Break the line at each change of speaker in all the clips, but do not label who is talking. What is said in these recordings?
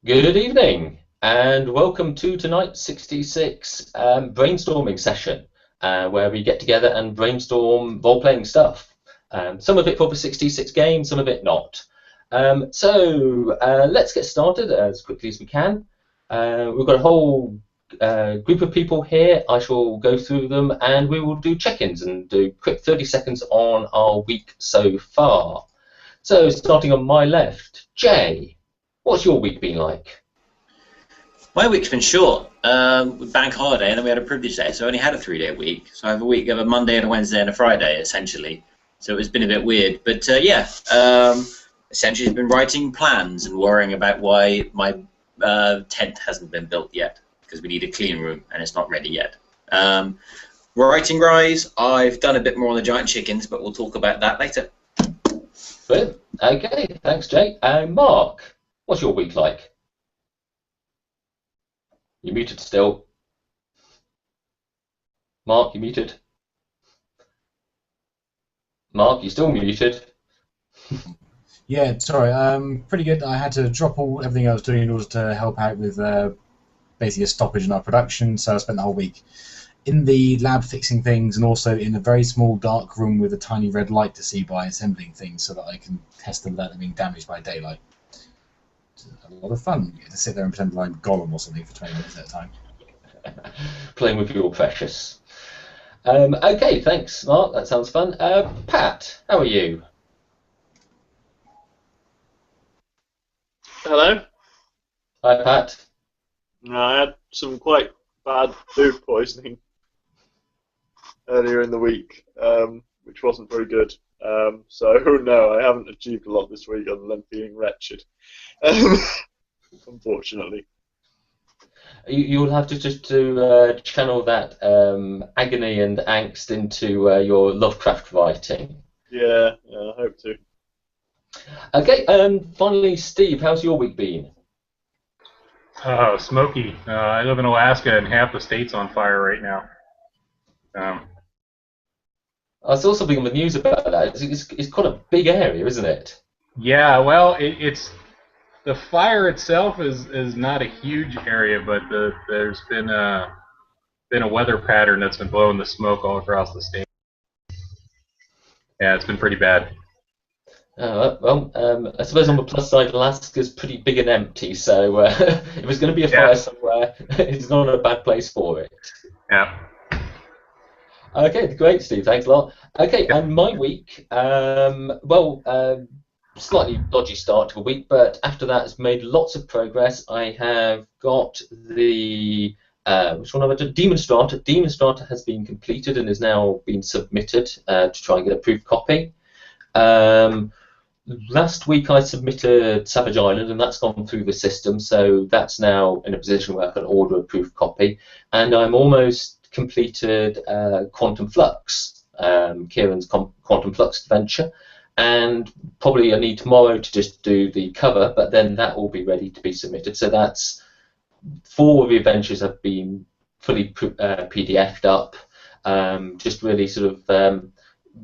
Good evening, and welcome to tonight's 66 brainstorming session, where we get together and brainstorm role-playing stuff. Some of it for the 66 game, some of it not. Let's get started as quickly as we can. We've got a whole group of people here. I shall go through them, and we will do check-ins and do quick 30 seconds on our week so far. So, starting on my left, Jay. What's your week been like?
My week's been short. With bank holiday, and then we had a privilege day, so I only had a 3-day week. So I have a week of a Monday and a Wednesday and a Friday, essentially. So it's been a bit weird. But essentially it's been writing plans and worrying about why my tent hasn't been built yet, because we need a clean room, and it's not ready yet. Writing-wise, I've done a bit more on the giant chickens, but we'll talk about that later.
Brilliant. Okay, thanks, Jay. Mark, what's your week like? You're muted still. Mark, you're muted. Mark, you're still muted.
Yeah, sorry. Pretty good. I had to drop everything I was doing in order to help out with basically a stoppage in our production. So I spent the whole week in the lab fixing things, and also in a very small dark room with a tiny red light to see by, assembling things so that I can test them without them being damaged by daylight. A lot of fun. You get to sit there and pretend I'm Gollum or something for 20 minutes at a time.
Playing with your precious. Okay, thanks, Mark. That sounds fun. Pat, how are you?
Hello.
Hi, Pat.
No, I had some quite bad food poisoning earlier in the week, which wasn't very good. So no, I haven't achieved a lot this week other than feeling wretched. Unfortunately.
You'll have to just channel that agony and angst into your Lovecraft writing.
Yeah, I hope to.
Okay, finally, Steve, how's your week been?
Smoky. I live in Alaska, and half the state's on fire right now.
I saw something on the news about that. It's quite a big area, isn't it?
Yeah, well, it's the fire itself is not a huge area, but there's been a weather pattern that's been blowing the smoke all across the state. Yeah, it's been pretty bad.
I suppose on the plus side, Alaska's pretty big and empty, so if there's going to be a fire somewhere, it's not a bad place for it.
Yeah.
Okay, great, Steve. Thanks a lot. Okay, and my week, slightly dodgy start to the week, but after that has made lots of progress. I have got the which one have I done? Demon Strata. Demon Strata has been completed and is now being submitted to try and get a proof copy. Last week I submitted Savage Island, and that's gone through the system, so that's now in a position where I can order a proof copy. And I'm almost completed Quantum Flux, Kieran's Quantum Flux adventure, and probably I need tomorrow to just do the cover, but then that will be ready to be submitted. So that's 4 of the adventures have been fully PDF'd up, just really sort of.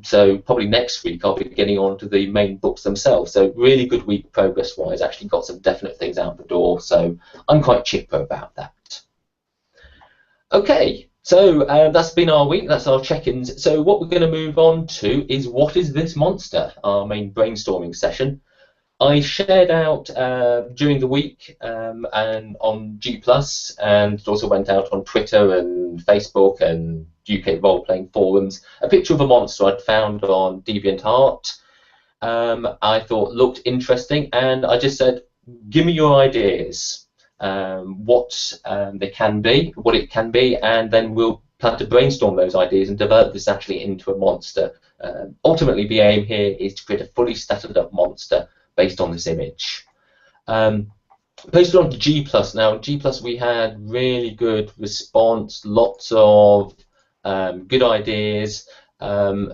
So probably next week I'll be getting on to the main books themselves. So really good week progress-wise. Actually got some definite things out the door. So I'm quite chipper about that. Okay, so that's been our week. That's our check-ins. So what we're going to move on to is what is this monster? Our main brainstorming session. I shared out during the week and on G+, and it also went out on Twitter and Facebook and UK role-playing forums, a picture of a monster I'd found on DeviantArt. I thought looked interesting, and I just said, give me your ideas, what they can be, what it can be, and then we'll plan to brainstorm those ideas and develop this actually into a monster. Ultimately, the aim here is to create a fully statted up monster based on this image. Posted on G+. Now, G+, we had really good response, lots of good ideas, some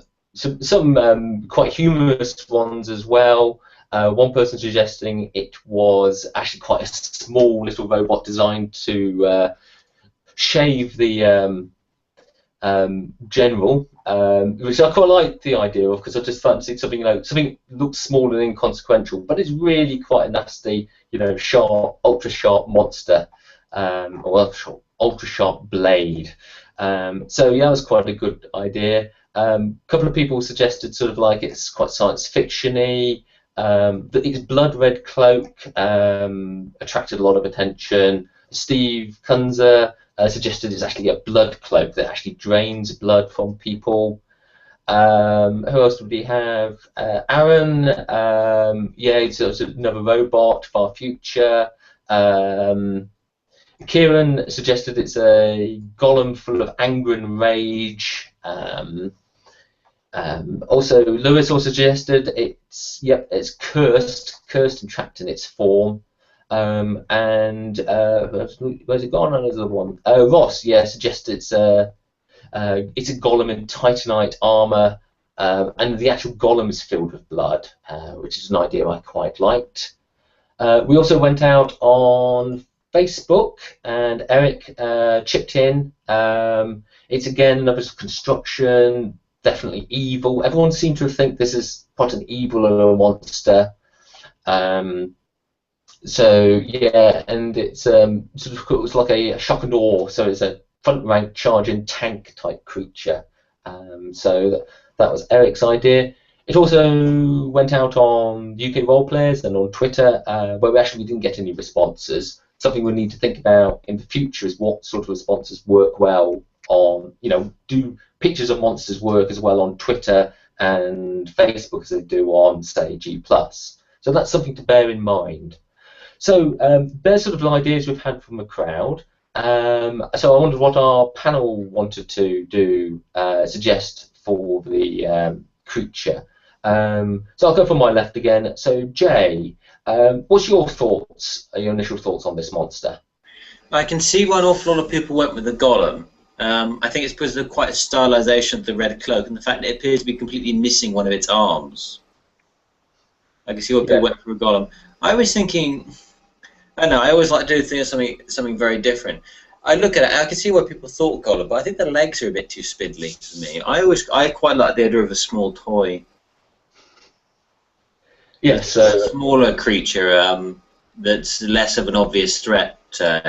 quite humorous ones as well. One person suggesting it was actually quite a small little robot designed to shave the general, which I quite like the idea of, because I just fancied something, something that looks small and inconsequential, but it's really quite a nasty, sharp, ultra sharp monster, ultra sharp blade. So yeah, that was quite a good idea. A couple of people suggested sort of like it's quite science fiction-y. Its blood red cloak attracted a lot of attention. Steve Kunzer suggested it's actually a blood cloak that actually drains blood from people. Who else would we have? Aaron, yeah, it's another robot, far future. Kieran suggested it's a golem full of anger and rage. Also, Lewis also suggested it's cursed and trapped in its form. And where's it gone? Another one. Ross, suggested it's a golem in titanite armor, and the actual golem is filled with blood, which is an idea I quite liked. We also went out on Facebook, and Eric chipped in. It's again another construction, definitely evil. Everyone seemed to think this is quite an evil little monster. So yeah, and it's sort of it was like a shock and awe. So it's a front rank charging tank type creature. So that was Eric's idea. It also went out on UK Roleplayers and on Twitter, where we actually didn't get any responses. Something we need to think about in the future is what sort of responses work well on, do pictures of monsters work as well on Twitter and Facebook as they do on, say, G+. So that's something to bear in mind. So there's sort of ideas we've had from the crowd. So I wondered what our panel wanted to do, suggest for the creature. So I'll go from my left again. So Jay, what's your thoughts, your initial thoughts on this monster?
I can see why an awful lot of people went with the golem. I think it's because of quite a stylization of the red cloak and the fact that it appears to be completely missing one of its arms. I can see why people went for a golem. I was thinking, I don't know, I always like to do something very different. I look at it, I can see why people thought golem, but I think the legs are a bit too spindly for me. I quite like the idea of a small toy.
Yes,
a smaller creature that's less of an obvious threat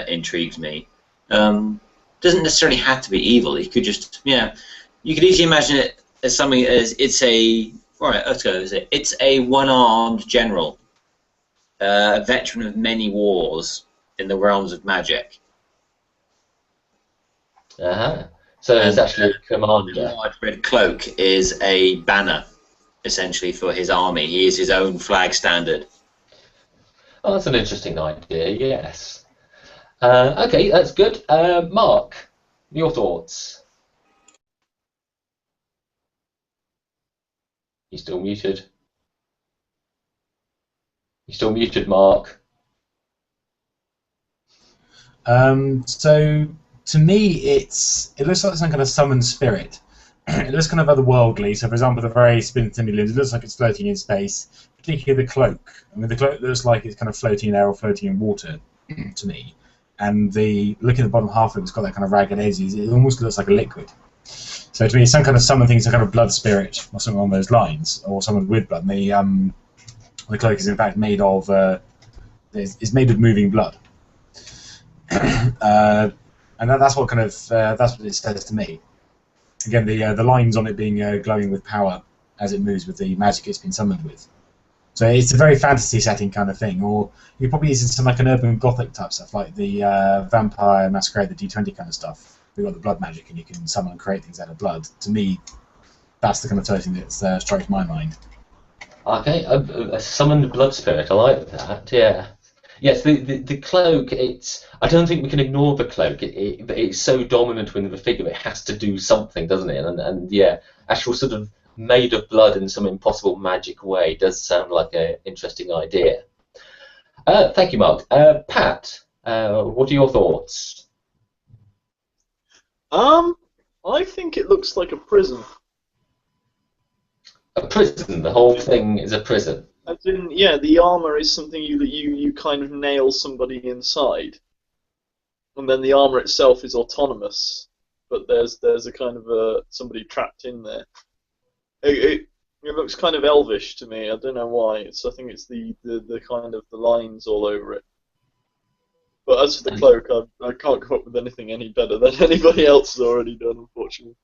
intrigues me. Doesn't necessarily have to be evil. You could just, you could easily imagine it as something as it's a one-armed general, a veteran of many wars in the realms of magic.
So it's actually a commander.
The large red cloak is a banner, essentially, for his army. He is his own flag standard.
Oh, that's an interesting idea, yes. Okay, that's good. Mark, your thoughts? You're still muted. You're still muted, Mark.
So to me, it looks like some kind of summoned spirit. It looks kind of otherworldly. So, for example, the very spindly limbs, it looks like it's floating in space. Particularly the cloak. I mean, the cloak looks like it's kind of floating in air or floating in water to me. And look at the bottom half of it, it's got that kind of ragged edges. It almost looks like a liquid. So to me, some kind of summoned thing, some kind of blood spirit or something along those lines, or someone with blood. And the cloak is in fact made of is made of moving blood. And that's what it says to me. Again, the lines on it being glowing with power as it moves with the magic it's been summoned with. So it's a very fantasy setting kind of thing, or you probably use some like an urban gothic type stuff, like the Vampire Masquerade, the D20 kind of stuff. You've got the blood magic, and you can summon and create things out of blood. To me, that's the kind of thing that strikes my mind.
Okay, a summoned blood spirit. I like that. Yeah. Yes, the cloak. I don't think we can ignore the cloak. It's so dominant within the figure. It has to do something, doesn't it? And yeah, actual sort of made of blood in some impossible magic way does sound like an interesting idea. Thank you, Mark. Pat, what are your thoughts?
I think it looks like a prison.
A prison. The whole thing is a prison.
As in, yeah, the armor is something you kind of nail somebody inside, and then the armor itself is autonomous. but there's a kind of somebody trapped in there. It looks kind of elvish to me. I don't know why. I think it's the kind of the lines all over it. But as for the cloak, I can't come up with anything any better than anybody else has already done, unfortunately.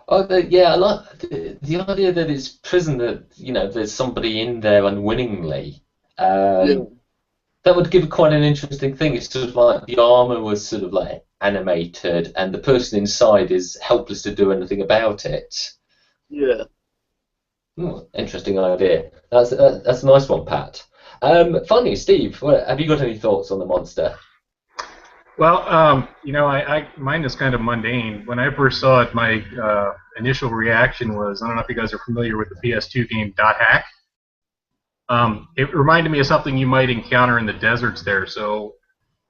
Oh, yeah, I like the idea that it's prison, that there's somebody in there unwittingly.
Yeah.
That would give quite an interesting thing. It's sort of like the armor was sort of like animated, and the person inside is helpless to do anything about it.
Yeah.
Interesting idea. That's a nice one, Pat. Finally, Steve, have you got any thoughts on the monster?
Well, mine is kind of mundane. When I first saw it, my initial reaction was, I don't know if you guys are familiar with the PS2 game Dot Hack. It reminded me of something you might encounter in the deserts there. So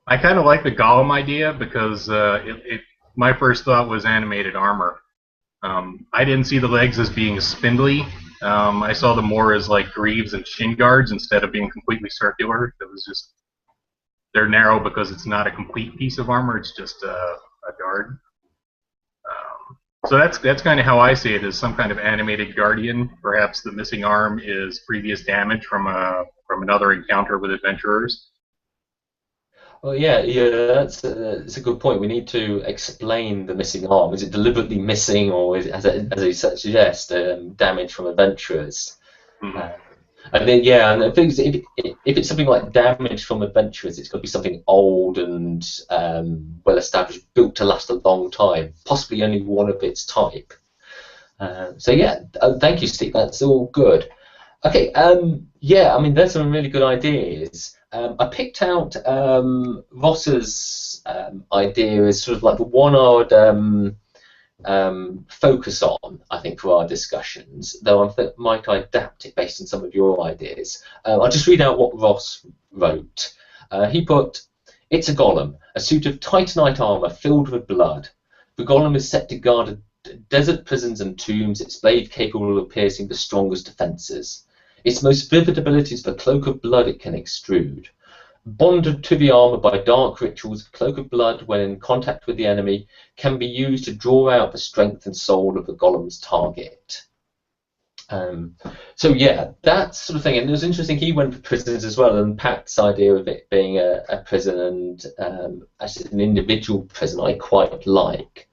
I kind of like the golem idea because my first thought was animated armor. I didn't see the legs as being spindly. I saw them more as like greaves and shin guards instead of being completely circular. It was just, they're narrow because it's not a complete piece of armor, it's just a guard. So that's kind of how I see it, as some kind of animated guardian. Perhaps the missing arm is previous damage from another encounter with adventurers.
Well, yeah, that's a good point. We need to explain the missing arm. Is it deliberately missing, or is it, as he suggests, damage from adventurers?
Mm-hmm.
And then, yeah, and if it's something like damage from adventurers, it's got to be something old and well established, built to last a long time, possibly only one of its type. So yeah, thank you, Steve. That's all good. Okay, yeah, I mean, there's some really good ideas. I picked out Ross's idea as sort of like the one I would focus on, I think, for our discussions, though I might adapt it based on some of your ideas. I'll just read out what Ross wrote. He put, "It's a golem, a suit of titanite armor filled with blood. The golem is set to guard desert prisons and tombs, its blade capable of piercing the strongest defences. Its most vivid ability is the cloak of blood it can extrude. Bonded to the armor by dark rituals, the cloak of blood, when in contact with the enemy, can be used to draw out the strength and soul of the golem's target." So yeah, that sort of thing. And it was interesting, he went for prisons as well, and Pat's idea of it being a prison and actually an individual prison I quite like.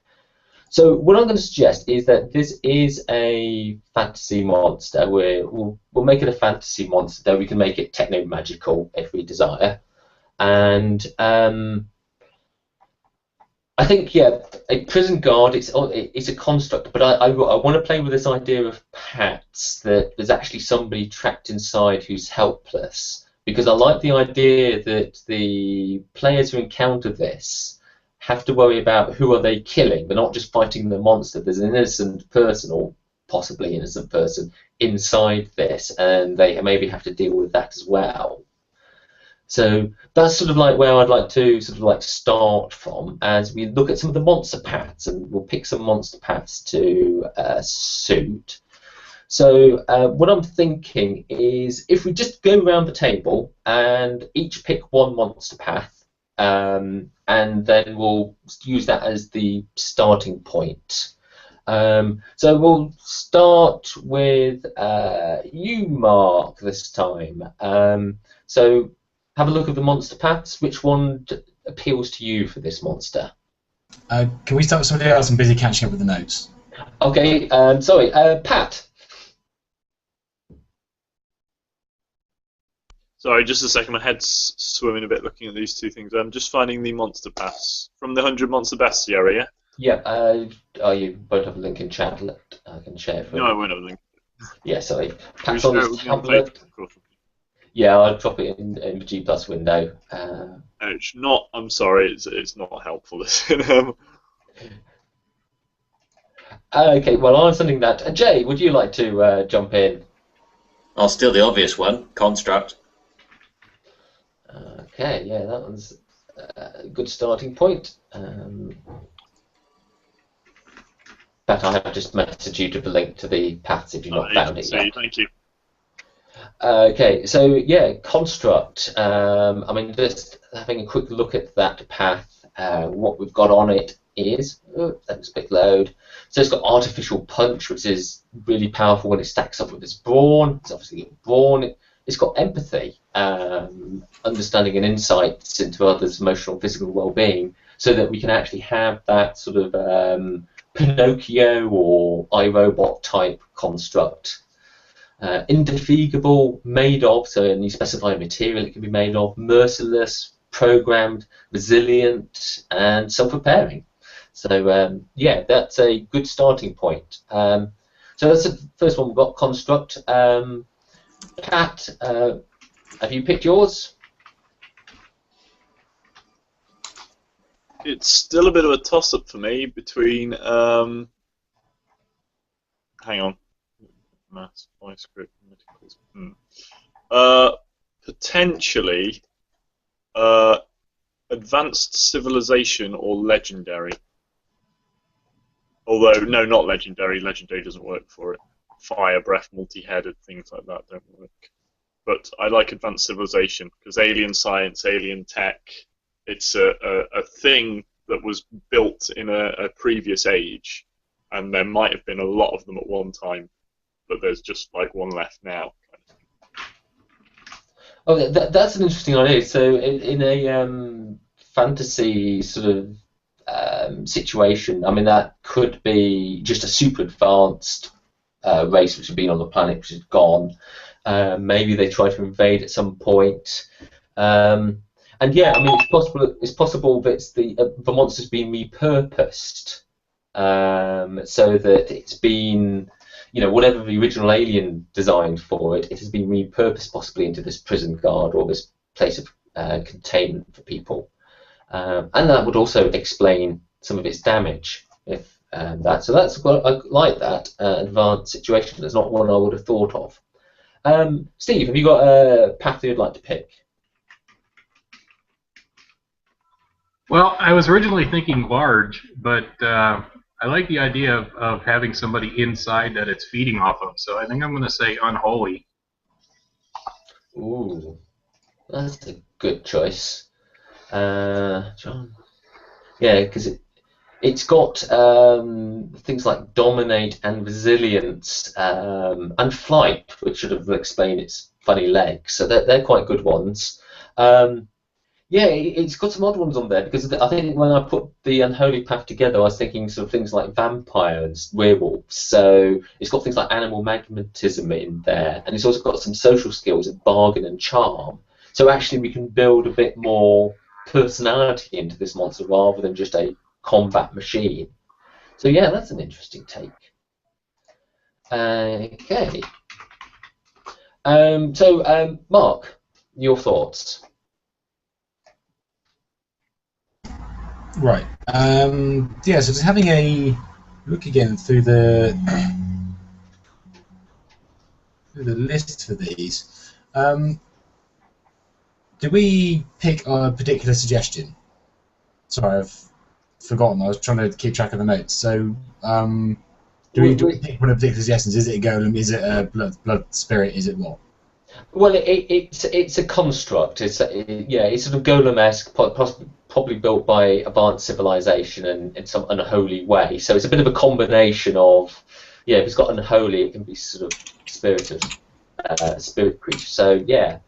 So what I'm going to suggest is that this is a fantasy monster. We'll make it a fantasy monster, though we can make it techno-magical if we desire. And I think, yeah, a prison guard, it's a construct, but I want to play with this idea of Pat's, that there's actually somebody trapped inside who's helpless. Because I like the idea that the players who encounter this have to worry about who are they killing. They're not just fighting the monster. There's an innocent person, or possibly innocent person, inside this, and they maybe have to deal with that as well. So that's sort of like where I'd like to sort of like start from as we look at some of the monster paths, and we'll pick some monster paths to suit. So what I'm thinking is, if we just go around the table and each pick one monster path, and then we'll use that as the starting point. So we'll start with you, Mark, this time. So have a look at the monster paths. Which one appeals to you for this monster?
Can we start with somebody else? I'm busy catching up with the notes.
Okay, sorry, Pat.
Sorry, just a second. My head's swimming a bit looking at these two things. I'm just finding the monster pass from the 100 Monster Bestiary, yeah?
Yeah, you won't have a link in chat. I can share for you.
No, I won't have a link.
Yeah, sorry. Pat's on his tablet. Yeah, I'll drop it in the G+ window.
It's not, I'm sorry, it's not helpful.
Okay, well, I'm sending that. Jay, would you like to jump in?
I'll steal the obvious one, construct.
Okay, yeah, that one's a good starting point. But I have just messaged you to the link to the paths if you've not found it yet.
Thank you.
Okay, so yeah, construct. I mean, just having a quick look at that path, what we've got on it ears. Oh, that was a big load. So it's got artificial punch, which is really powerful when it stacks up with its brawn. It's obviously got brawn. It's got empathy, understanding and insights into others' emotional and physical well-being, so that we can actually have that sort of Pinocchio or iRobot type construct. Indefatigable, made of, so and you specify a material it can be made of, merciless, programmed, resilient, and self-repairing. So yeah, that's a good starting point. So that's the first one we've got, construct. Pat, have you picked yours?
It's still a bit of a toss-up for me between. Hang on. Maths, voice script, potentially advanced civilization or legendary. Although, no, not legendary. Legendary doesn't work for it. Fire, breath, multi-headed, things like that don't work. But I like advanced civilization because alien science, alien tech, it's a thing that was built in a previous age, and there might have been a lot of them at one time, but there's just like one left now.
Oh, that's an interesting idea. So in a fantasy sort of situation, I mean, that could be just a super advanced race which had been on the planet which is gone. Maybe they try to invade at some point. And yeah, I mean, it's possible that the monster's been repurposed, so that it's been, you know, whatever the original alien designed for it, it has been repurposed possibly into this prison guard or this place of containment for people. And that would also explain some of its damage. If so that's I like that advanced situation. That's not one I would have thought of. Steve, have you got a path you'd like to pick?
Well, I was originally thinking large, but I like the idea of having somebody inside that it's feeding off of. So I think I'm going to say unholy.
Ooh, that's a good choice, John. Yeah, because it's got things like dominate and resilience and flight, which should have explained its funny legs. So they're quite good ones. Yeah, it's got some odd ones on there because I think when I put the Unholy Path together, I was thinking sort of things like vampires, werewolves. So it's got things like animal magnetism in there, and it's also got some social skills of bargain and charm. So actually, we can build a bit more personality into this monster rather than just a combat machine. So yeah, that's an interesting take. Okay. So Mark, your thoughts?
Right. Yeah, so just having a look again through the list for these. Did we pick a particular suggestion? Sorry, I've forgotten. I was trying to keep track of the notes. So, do we pick one of the particular suggestions? Is it a golem? Is it a blood spirit? Is it what?
Well, it's a construct. It's sort of golem-esque, probably built by advanced civilization and in some unholy way. So it's a bit of a combination of, yeah, if it's got unholy, it can be sort of spirit creature. So yeah.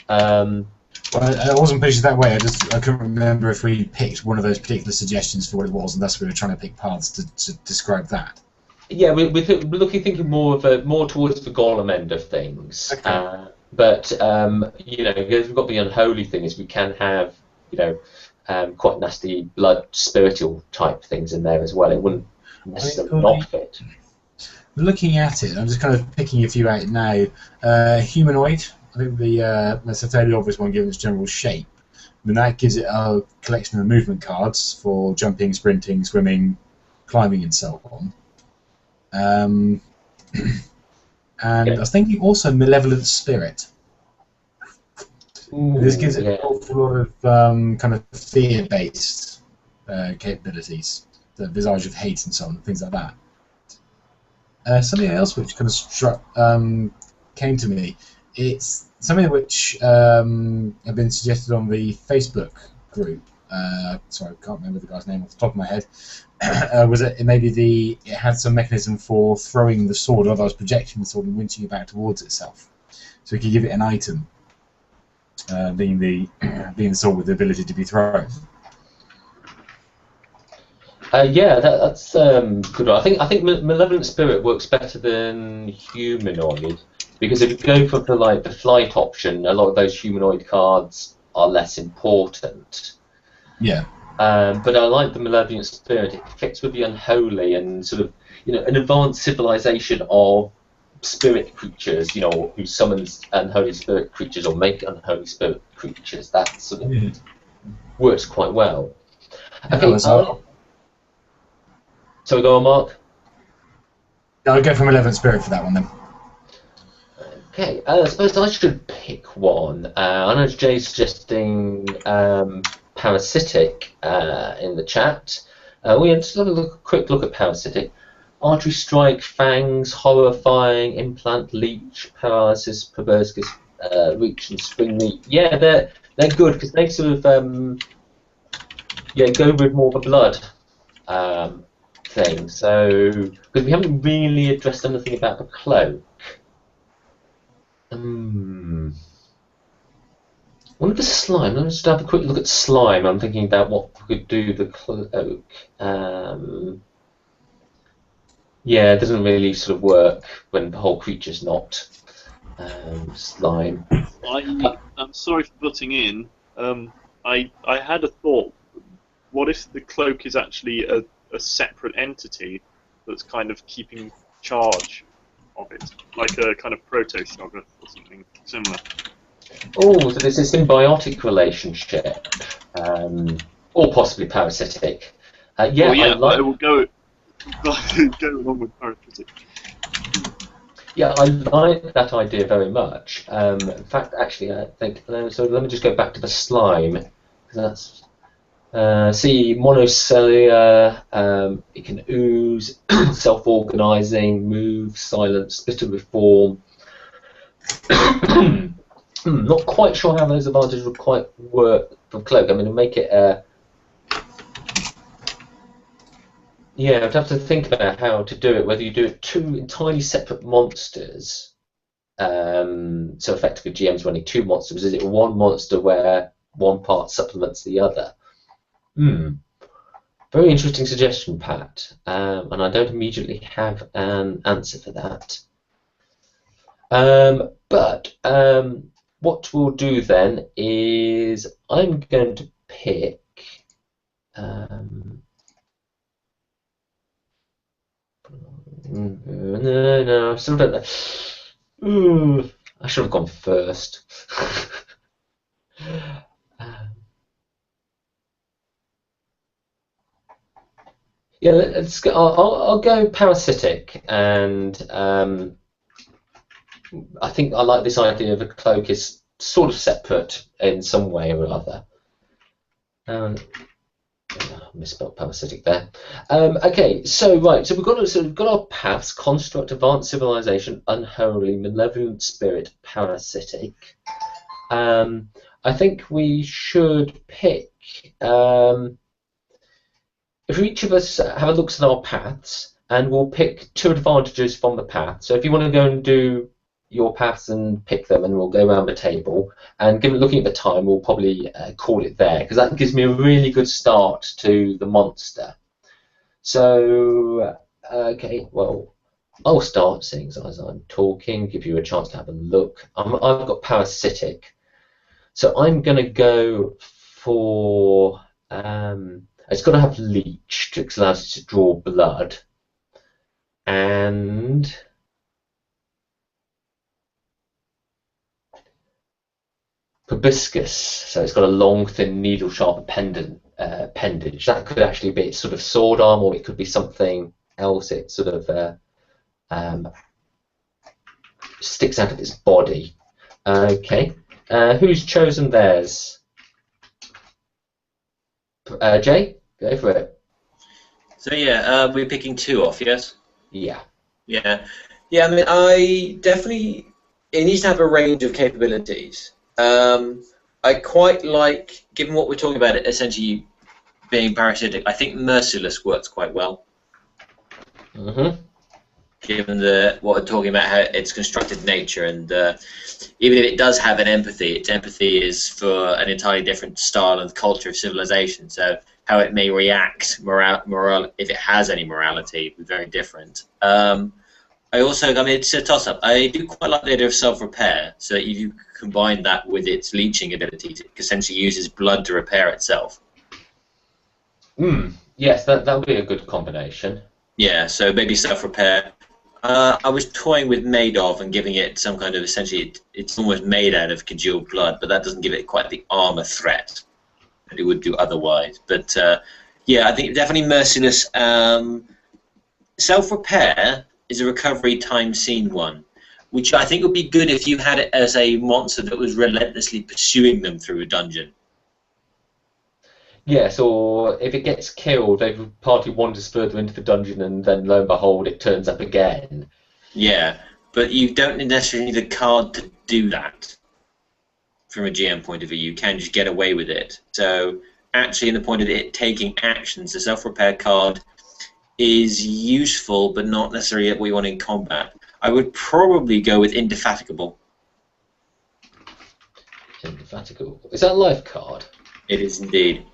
Well,
I wasn't pictured that way. I couldn't remember if we picked one of those particular suggestions for what it was, and thus we were trying to pick paths to describe that.
Yeah, we're thinking more towards the golem end of things. Okay. But you know, because we've got the unholy thing, is we can have, you know, quite nasty blood spiritual type things in there as well. It wouldn't necessarily not fit.
Looking at it, I'm just kind of picking a few out now. Humanoid. I think that's a fairly obvious one given its general shape. I mean, that gives it a collection of movement cards for jumping, sprinting, swimming, climbing, and so on. And yeah. I was thinking also malevolent spirit. Ooh, this gives it an awful lot of kind of fear-based capabilities, the visage of hate and so on, things like that. Something else which kind of came to me. It's something which had been suggested on the Facebook group, sorry, I can't remember the guy's name off the top of my head. Was it maybe it had some mechanism for throwing the sword, otherwise projecting the sword and winching it back towards itself. So you could give it an item, being the sword with the ability to be thrown.
Yeah, that's good. I think Malevolent Spirit works better than Humanoid, because if you go for the flight option, a lot of those Humanoid cards are less important.
Yeah.
But I like the Malevolent Spirit. It fits with the Unholy and sort of, an advanced civilization of spirit creatures, who summons unholy spirit creatures or make unholy spirit creatures. That sort of works quite well. Okay. So we go on, Mark?
I'll go for Malevolent Spirit for that one then.
Okay, I suppose I should pick one. I know Jay's suggesting Parasitic in the chat. We had just have a quick look at Parasitic. Artery Strike, Fangs, Horrifying, Implant, Leech, Paralysis, Proboscis, Reach and Spring Leap. Yeah, they're good because they sort of go with more of a blood thing. So because we haven't really addressed anything about the cloak. What about the slime? Let's just have a quick look at slime. I'm thinking about what we could do the cloak. Yeah, it doesn't really sort of work when the whole creature's not slime.
I'm sorry for butting in. I had a thought. What if the cloak is actually a separate entity that's kind of keeping charge of it, like a kind of proto-shoggoth or something similar?
Oh, so there's a symbiotic relationship, or possibly parasitic. Yeah,
well, yeah,
I like.
I will go along with parasitic.
Yeah, I like that idea very much. In fact, actually, I think so. Let me just go back to the slime, because that's monocellular. It can ooze, self-organizing, move, silence, split and reform. Not quite sure how those advantages would quite work for cloak. I mean, make it yeah, I'd have to think about how to do it. Whether you do it two entirely separate monsters, so effectively GM's running two monsters. Is it one monster where one part supplements the other? Very interesting suggestion, Pat. And I don't immediately have an answer for that. But what we'll do then is I'm going to pick. No, I still don't know. I should have gone first. Yeah, let's go. I'll go parasitic, and I think I like this idea of a cloak is sort of separate in some way or other. Misspelled parasitic there. Okay, so we've got our paths: construct, advanced civilization, unholy, malevolent spirit, parasitic. I think we should pick. If each of us have a look at our paths, and we'll pick two advantages from the path. So if you want to go and do your paths and pick them, and we'll go around the table. And looking at the time, we'll probably call it there, because that gives me a really good start to the monster. So, okay, well, I'll start seeing as I'm talking, give you a chance to have a look. I've got parasitic. So I'm going to go for... it's got to have leech, which allows it to draw blood. And... proboscis, so it's got a long, thin, needle-sharp appendage. That could actually be sort of sword arm, or it could be something else. It sort of sticks out of its body. Okay, who's chosen theirs? Jay, go for it.
So yeah, we're picking two off, yes?
Yeah.
Yeah. Yeah, I mean, it needs to have a range of capabilities. I I quite like, given what we're talking about, essentially being parasitic, I think Merciless works quite well.
Mm-hmm.
Given what we're talking about, how its constructed nature, and even if it does have an empathy, its empathy is for an entirely different style and culture of civilization. So how it may react, if it has any morality, would be very different. It's a toss-up. I do quite like the idea of self-repair, so that you combine that with its leeching ability, it essentially uses blood to repair itself.
Yes, that would be a good combination.
Yeah, so maybe self-repair. I was toying with made of and giving it some kind of, essentially, it's almost made out of congealed blood, but that doesn't give it quite the armor threat that it would do otherwise. But yeah, I think definitely Merciless. Self-repair is a recovery time scene one, which I think would be good if you had it as a monster that was relentlessly pursuing them through a dungeon.
Yes, or if it gets killed, the party wanders further into the dungeon, and then lo and behold, it turns up again.
Yeah, but you don't necessarily need a card to do that. From a GM point of view, you can just get away with it. So, actually, in the point of it taking actions, the self-repair card is useful, but not necessarily what you want in combat. I would probably go with Indefatigable.
Indefatigable. Is that a life card?
It is indeed.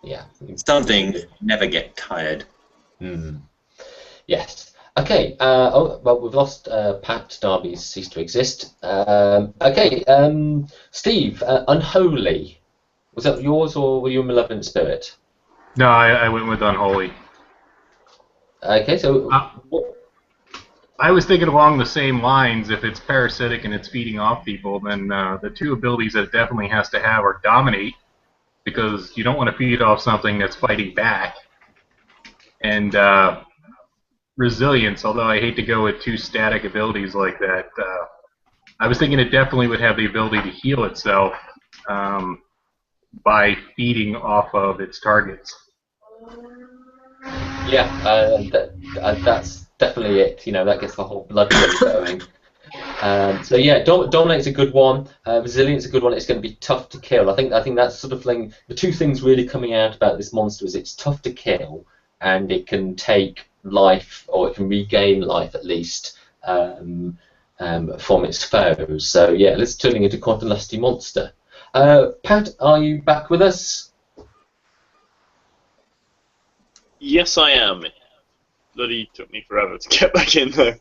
Yeah.
Something never get tired.
Yes. Okay. Well, we've lost Pat. Darby's ceased to exist. Okay. Steve, Unholy. Was that yours, or were you a Malevolent Spirit?
No, I went with Unholy.
Okay. So.
I was thinking along the same lines. If it's parasitic and it's feeding off people, then the two abilities that it definitely has to have are Dominate, because you don't want to feed off something that's fighting back, and Resilience, although I hate to go with two static abilities like that. I was thinking it definitely would have the ability to heal itself by feeding off of its targets.
Yeah, that's definitely it. You know, that gets the whole blood flow going. So yeah, Dominate's a good one. Resilience is a good one. It's going to be tough to kill. I think that's sort of thing. The two things really coming out about this monster is it's tough to kill, and it can take life, or it can regain life at least, from its foes. So yeah, let's turning into quite a lusty monster. Pat, are you back with us?
Yes, I am. Bloody took me forever to get back in though.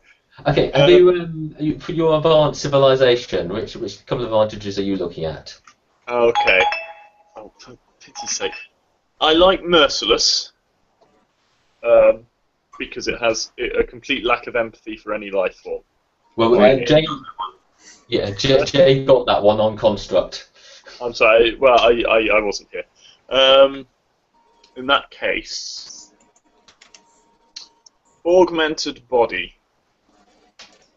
Okay, have you for your advanced civilization, which couple of advantages are you looking at?
Okay. Oh, for pity's sake. I like Merciless, because it has a complete lack of empathy for any life form.
Well, Jay got that one on Construct.
I'm sorry. Well, I wasn't here. In that case, Augmented Body.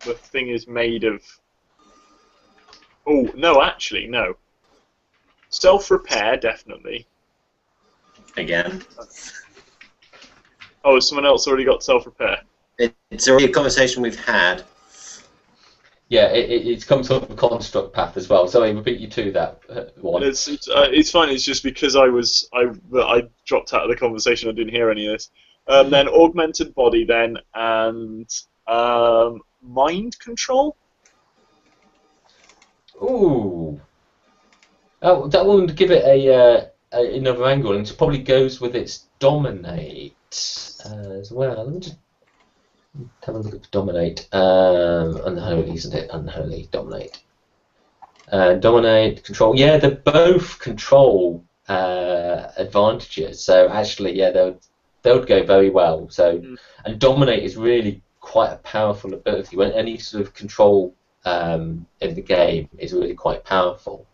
The thing is made of... Oh, no, actually, no. Self-repair, definitely.
Again.
Oh, has someone else already got self-repair?
It's already a conversation we've had.
Yeah, it's come from the Construct path as well. Sorry, repeat you to that one.
It's fine. It's just because I dropped out of the conversation. I didn't hear any of this. Then Augmented Body, then, and Mind Control.
Ooh. Oh, that one would give it another angle, and it probably goes with its Dominate as well. Let me just have a look at Dominate. Unholy, isn't it? Unholy, Dominate. Dominate, Control. Yeah, they're both control advantages. So actually, yeah, they would go very well. So, and Dominate is really quite a powerful ability. When any sort of control in the game is really quite powerful.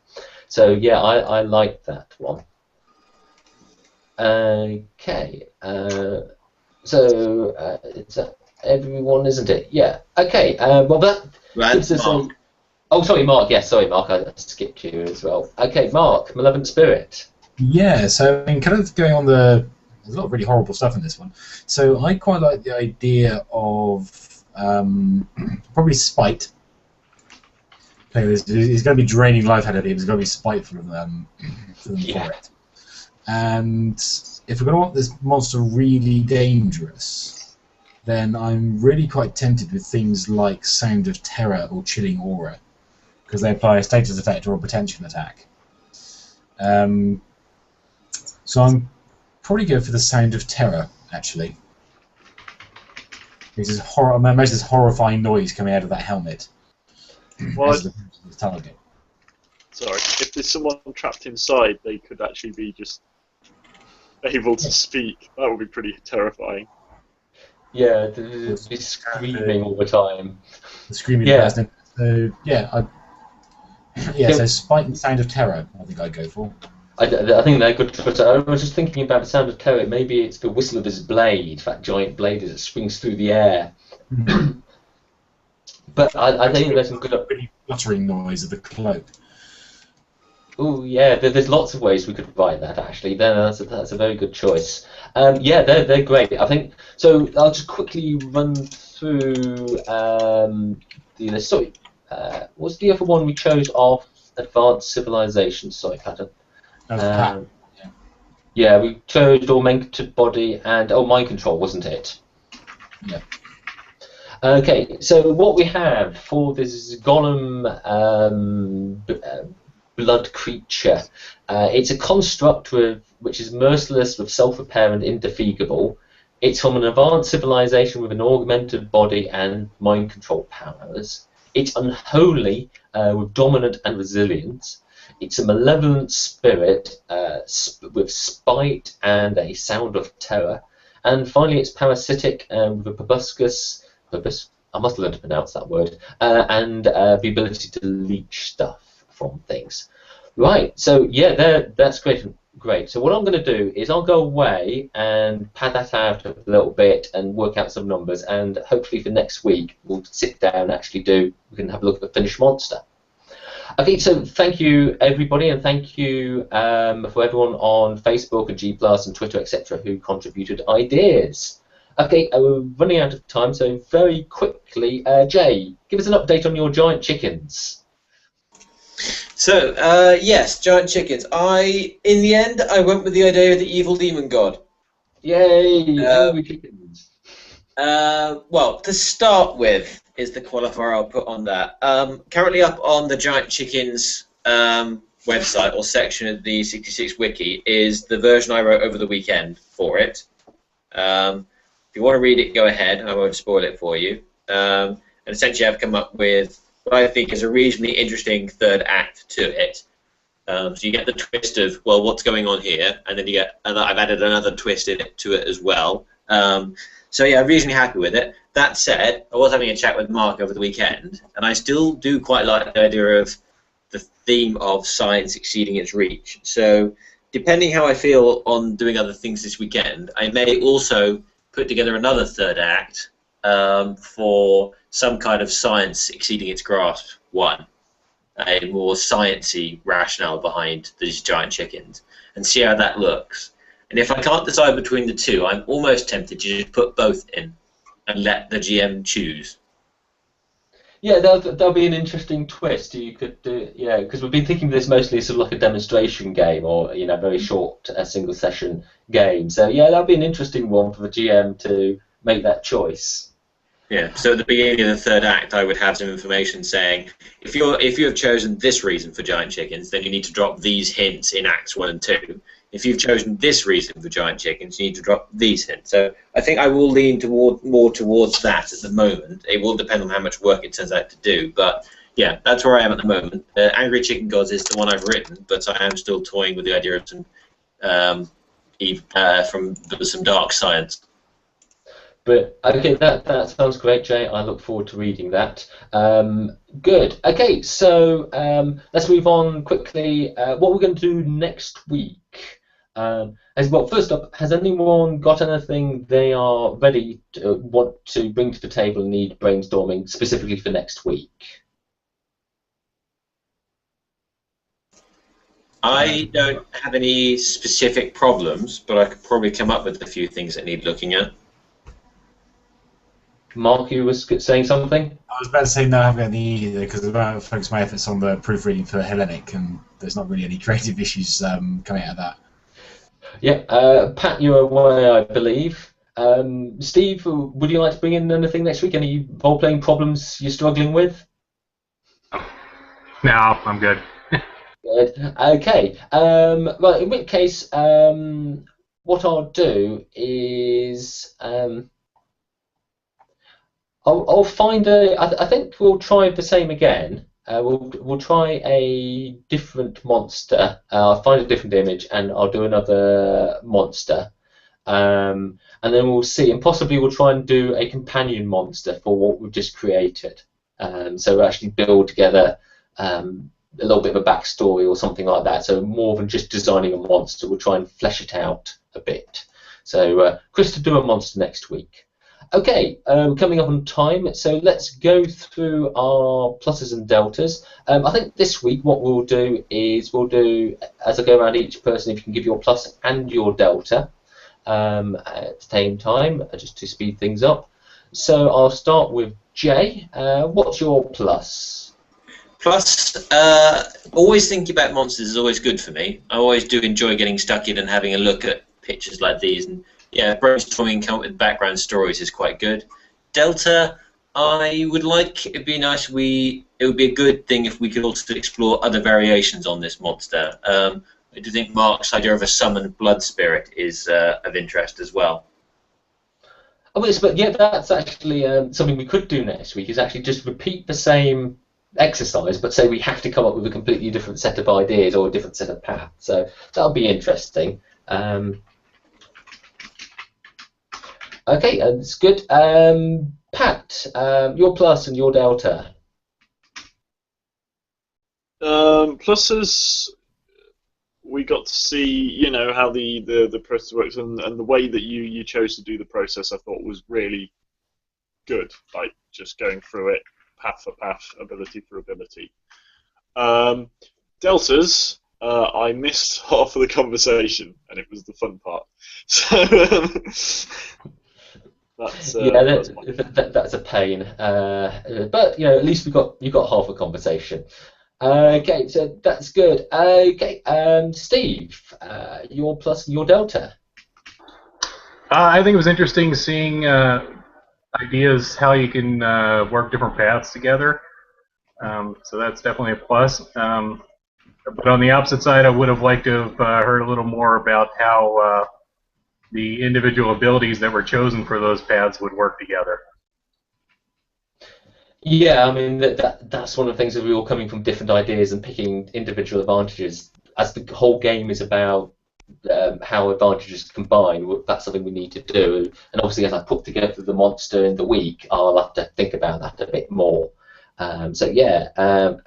So yeah, I like that one. Okay. So it's everyone, isn't it? Yeah. Okay. Well, that gives us a... Oh, sorry, Mark. Yes, sorry, Mark. I skipped you as well. Okay, Mark, Malevolent Spirit.
Yeah. So I mean, kind of going on there's a lot of really horrible stuff in this one. So I quite like the idea of probably Spite. He's going to be draining life out of him. He's going to be spiteful of them, for
Yeah.
it. And if we're going to want this monster really dangerous, then I'm really quite tempted with things like Sound of Terror or Chilling Aura, because they apply a status effect or a potential attack. So I'm probably go for the Sound of Terror, actually. Because it's most of this horrifying noise coming out of that helmet.
Well,
as the target.
sorry. If there's someone trapped inside, they could actually be just able to speak. That would be pretty terrifying.
Yeah, they're screaming all the time.
The screaming
Yeah.
person. So so Spite and Sound of Terror, I think I'd go for.
I think they're good choice. I was just thinking about the Sound of Terror. Maybe it's the whistle of his blade, that giant blade as it swings through the air. But I think there's some good.
Really fluttering noise of the cloak.
Oh yeah, there's lots of ways we could provide that. Actually, then that's a very good choice. Yeah, they're great. I think so. I'll just quickly run through the sorry. What's the other one we chose off? Advanced Civilization. Sorry, pattern. Yeah, we chose Augmented Body and Mind Control, wasn't it?
Yeah.
Okay, so what we have for this Golem blood creature, it's a construct which is merciless, with self-repair and indefatigable. It's from an advanced civilization with an augmented body and mind control powers. It's unholy, with dominant and resilience. It's a malevolent spirit with spite and a sound of terror. And finally, it's parasitic with a proboscis. I must learn to pronounce that word. And the ability to leech stuff from things. Right. So yeah, that's great. Great. So what I'm going to do is I'll go away and pad that out a little bit and work out some numbers. And hopefully for next week we'll sit down and actually we can have a look at the finished monster. Okay, so thank you everybody, and thank you for everyone on Facebook and G+ and Twitter, etc., who contributed ideas. Okay, we're running out of time, so very quickly, Jay, give us an update on your giant chickens.
So, yes, giant chickens. In the end, I went with the idea of the evil demon god.
Yay, angry chickens.
Well, to start with is the qualifier I'll put on that. Currently up on the Giant Chickens website or section of the 66 wiki is the version I wrote over the weekend for it. If you want to read it, go ahead. I won't spoil it for you. And essentially I've come up with what I think is a reasonably interesting third act to it. So you get the twist of, well, what's going on here? And then you get, and I've added another twist to it as well. So yeah, I'm reasonably happy with it. That said, I was having a chat with Mark over the weekend, and I still do quite like the idea of the theme of science exceeding its reach. So depending how I feel on doing other things this weekend, I may also put together another third act for some kind of science exceeding its grasp one, a more sciencey rationale behind these giant chickens, and see how that looks. And if I can't decide between the two, I'm almost tempted to just put both in and let the GM choose.
Yeah, that'll be an interesting twist. You could do, yeah, because we've been thinking of this mostly as sort of like a demonstration game, or very short single session game. So yeah, that'll be an interesting one for the GM to make that choice.
Yeah. So at the beginning of the third act, I would have some information saying, if you have chosen this reason for giant chickens, then you need to drop these hints in acts 1 and 2. If you've chosen this reason for giant chickens, you need to drop these hints. So I think I will lean more towards that at the moment. It will depend on how much work it turns out to do. But yeah, that's where I am at the moment. Angry Chicken Gods is the one I've written, but I am still toying with the idea of some dark science.
But okay, that sounds great, Jay. I look forward to reading that. Good. Okay, so let's move on quickly. What we're going to do next week? First up, has anyone got anything they are ready to want to bring to the table and need brainstorming specifically for next week?
I don't have any specific problems, but I could probably come up with a few things that need looking at.
Mark, you were saying something?
I was about to say no, I haven't got any either because I'm about to focus my efforts on the proofreading for Hellenic, and there's not really any creative issues coming out of that.
Yeah, Pat, you're away, I believe. Steve, would you like to bring in anything next week? Any role-playing problems you're struggling with?
No, I'm good.
Good. Okay. Right. In which case, what I'll do is I'll find a. I think we'll try the same again. We'll try a different monster. I'll find a different image and I'll do another monster. And then we'll see, and possibly we'll try and do a companion monster for what we've just created. So we'll actually build together a little bit of a backstory or something like that. So more than just designing a monster, we'll try and flesh it out a bit. So Chris to do a monster next week. Okay, coming up on time, so let's go through our pluses and deltas. I think this week what we'll do is as I go around each person, if you can give your plus and your delta at the same time, just to speed things up. So I'll start with Jay. What's your plus?
Plus, always thinking about monsters is always good for me. I always do enjoy getting stuck in and having a look at pictures like these. And yeah, brainstorming, come up with background stories is quite good. Delta, I would like, it'd be nice, it would be a good thing if we could also explore other variations on this monster. I do think Mark's idea of a summoned blood spirit is of interest as well.
Oh, but yeah, that's actually something we could do next week, is actually just repeat the same exercise, but say we have to come up with a completely different set of ideas or a different set of paths. So that'll be interesting. Okay, that's good. Pat, your plus and your delta.
Pluses, we got to see, how the process works, and the way that you chose to do the process, I thought was really good. Like just going through it, path for path, ability for ability. Deltas, I missed half of the conversation, and it was the fun part. So
that's a pain. But at least you got half a conversation. Okay, so that's good. Okay, Steve, your plus and your delta.
I think it was interesting seeing ideas how you can work different paths together. So that's definitely a plus. But on the opposite side, I would have liked to have heard a little more about how the individual abilities that were chosen for those paths would work together.
Yeah, I mean that's one of the things that we're all coming from different ideas and picking individual advantages. As the whole game is about how advantages combine, that's something we need to do. And obviously, as I put together the monster in the week, I'll have to think about that a bit more. So yeah,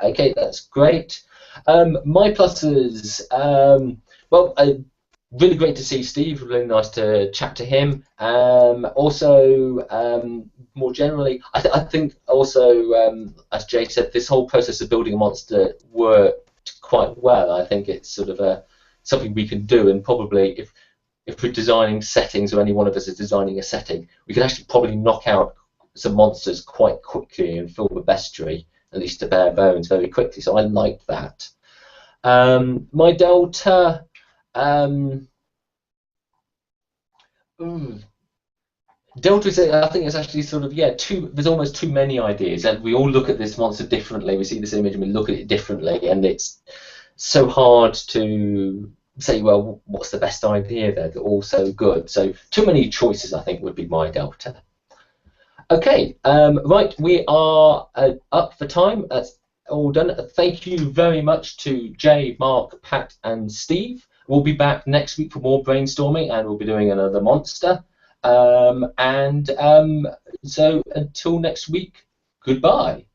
okay, that's great. My pluses, really great to see Steve. Really nice to chat to him. Also, more generally, I think also, as Jay said, this whole process of building a monster worked quite well. I think it's sort of something we can do, and probably if we're designing settings, or any one of us is designing a setting, we could actually probably knock out some monsters quite quickly and fill the bestiary, at least to bare bones, very quickly. So I liked that. My delta. Delta, I think it's actually sort of, there's almost too many ideas, and we all look at this monster differently. We see this image and we look at it differently, and it's so hard to say, well, what's the best idea there? They're all so good. So too many choices, I think, would be my delta. Okay, right, we are up for time. That's all done. Thank you very much to Jay, Mark, Pat, and Steve. We'll be back next week for more brainstorming, and we'll be doing another monster. So until next week, goodbye.